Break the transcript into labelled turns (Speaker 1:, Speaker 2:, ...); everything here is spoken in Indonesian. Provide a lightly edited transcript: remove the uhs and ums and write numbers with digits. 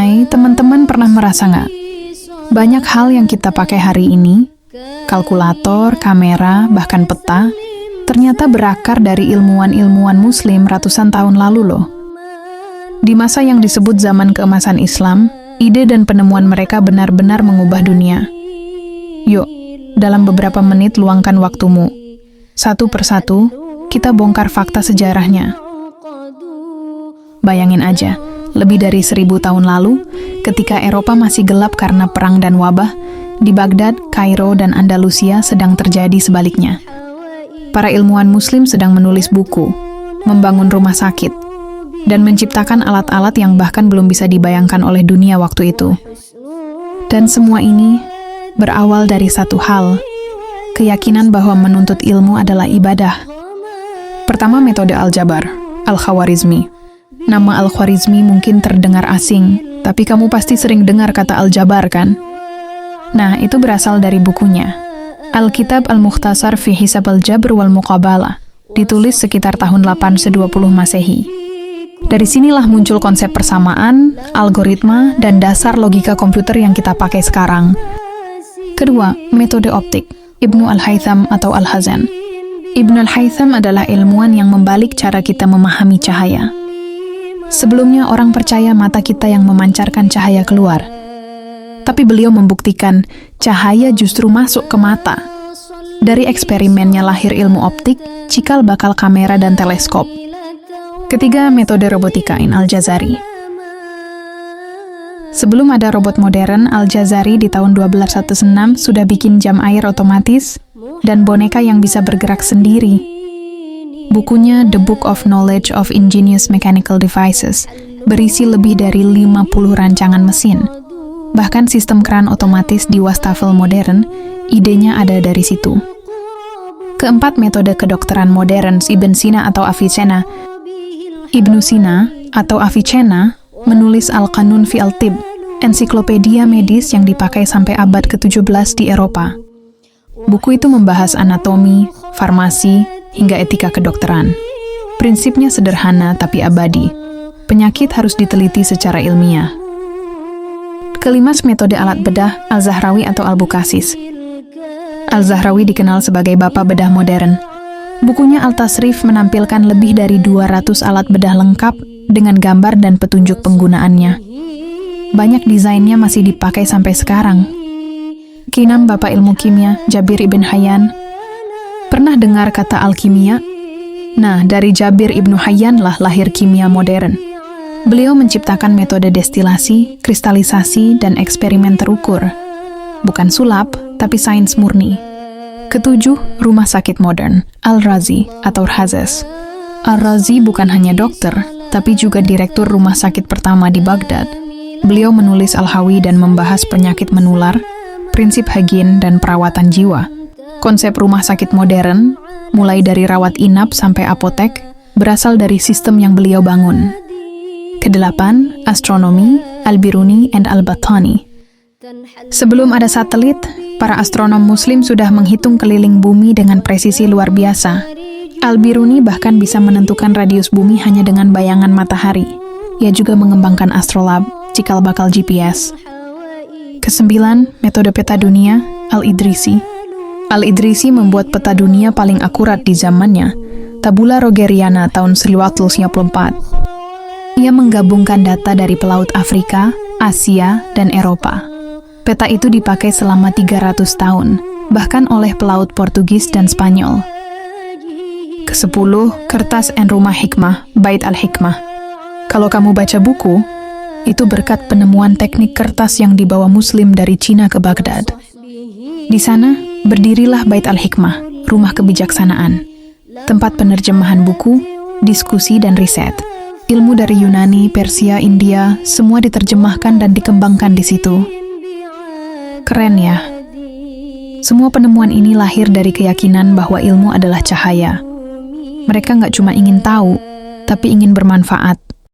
Speaker 1: Hai, teman-teman pernah merasa nggak? Banyak hal yang kita pakai hari ini, kalkulator, kamera, bahkan peta, ternyata berakar dari ilmuwan-ilmuwan Muslim ratusan tahun lalu loh. Di masa yang disebut zaman keemasan Islam, ide dan penemuan mereka benar-benar mengubah dunia. Yuk, dalam beberapa menit luangkan waktumu. Satu persatu, kita bongkar fakta sejarahnya. Bayangin aja, lebih dari 1000 tahun lalu, ketika Eropa masih gelap karena perang dan wabah, di Baghdad, Kairo, dan Andalusia sedang terjadi sebaliknya. Para ilmuwan Muslim sedang menulis buku, membangun rumah sakit, dan menciptakan alat-alat yang bahkan belum bisa dibayangkan oleh dunia waktu itu. Dan semua ini berawal dari satu hal, keyakinan bahwa menuntut ilmu adalah ibadah. Pertama, metode Al-Jabar, Al-Khwarizmi. Nama Al-Khwarizmi mungkin terdengar asing, tapi kamu pasti sering dengar kata Al-Jabar kan? Nah, itu berasal dari bukunya, Al-Kitab Al-Mukhtasar fi Hisab Al-Jabr wal Muqabalah, ditulis sekitar tahun 820 Masehi. Dari sinilah muncul konsep persamaan, algoritma, dan dasar logika komputer yang kita pakai sekarang. Kedua, metode optik, Ibnu Al-Haytham atau Al-Hazan. Ibnu Al-Haytham adalah ilmuwan yang membalik cara kita memahami cahaya. Sebelumnya orang percaya mata kita yang memancarkan cahaya keluar. Tapi beliau membuktikan cahaya justru masuk ke mata. Dari eksperimennya lahir ilmu optik, cikal bakal kamera dan teleskop. Ketiga, metode robotika Al-Jazari. Sebelum ada robot modern, Al-Jazari di tahun 1216 sudah bikin jam air otomatis dan boneka yang bisa bergerak sendiri. Bukunya The Book of Knowledge of Ingenious Mechanical Devices berisi lebih dari 50 rancangan mesin. Bahkan sistem keran otomatis di wastafel modern, idenya ada dari situ. Keempat, metode kedokteran modern Ibn Sina atau Avicenna. Ibnu Sina atau Avicenna menulis Al-Qanun fi Al-Tib, ensiklopedia medis yang dipakai sampai abad ke-17 di Eropa. Buku itu membahas anatomi, farmasi, hingga etika kedokteran. Prinsipnya sederhana tapi abadi. Penyakit harus diteliti secara ilmiah. Kelima, metode alat bedah Al-Zahrawi atau Al-Bukasis. Al-Zahrawi dikenal sebagai bapak bedah modern. Bukunya Al-Tasrif menampilkan lebih dari 200 alat bedah lengkap dengan gambar dan petunjuk penggunaannya. Banyak desainnya masih dipakai sampai sekarang. Keenam, bapak ilmu kimia Jabir ibn Hayyan. Pernah dengar kata alkimia? Nah, dari Jabir ibn Hayyan lah lahir kimia modern. Beliau menciptakan metode destilasi, kristalisasi, dan eksperimen terukur. Bukan sulap, tapi sains murni. Ketujuh, rumah sakit modern, Al-Razi atau Razes. Al-Razi bukan hanya dokter, tapi juga direktur rumah sakit pertama di Baghdad. Beliau menulis Al-Hawi dan membahas penyakit menular, prinsip higien, dan perawatan jiwa. Konsep rumah sakit modern, mulai dari rawat inap sampai apotek, berasal dari sistem yang beliau bangun. Kedelapan, astronomi, Al-Biruni and Al-Battani. Sebelum ada satelit, para astronom Muslim sudah menghitung keliling bumi dengan presisi luar biasa. Al-Biruni bahkan bisa menentukan radius bumi hanya dengan bayangan matahari. Ia juga mengembangkan astrolab, cikal bakal GPS. Kesembilan, metode peta dunia, Al-Idrisi. Al-Idrisi membuat peta dunia paling akurat di zamannya, Tabula Rogeriana tahun 1194. Ia menggabungkan data dari pelaut Afrika, Asia, dan Eropa. Peta itu dipakai selama 300 tahun, bahkan oleh pelaut Portugis dan Spanyol. Kesepuluh, kertas and rumah hikmah, Bait al-Hikmah. Kalau kamu baca buku, itu berkat penemuan teknik kertas yang dibawa Muslim dari Cina ke Baghdad. Di sana, berdirilah Bait al-Hikmah, rumah kebijaksanaan, tempat penerjemahan buku, diskusi, dan riset. Ilmu dari Yunani, Persia, India, semua diterjemahkan dan dikembangkan di situ. Keren ya? Semua penemuan ini lahir dari keyakinan bahwa ilmu adalah cahaya. Mereka nggak cuma ingin tahu, tapi ingin bermanfaat.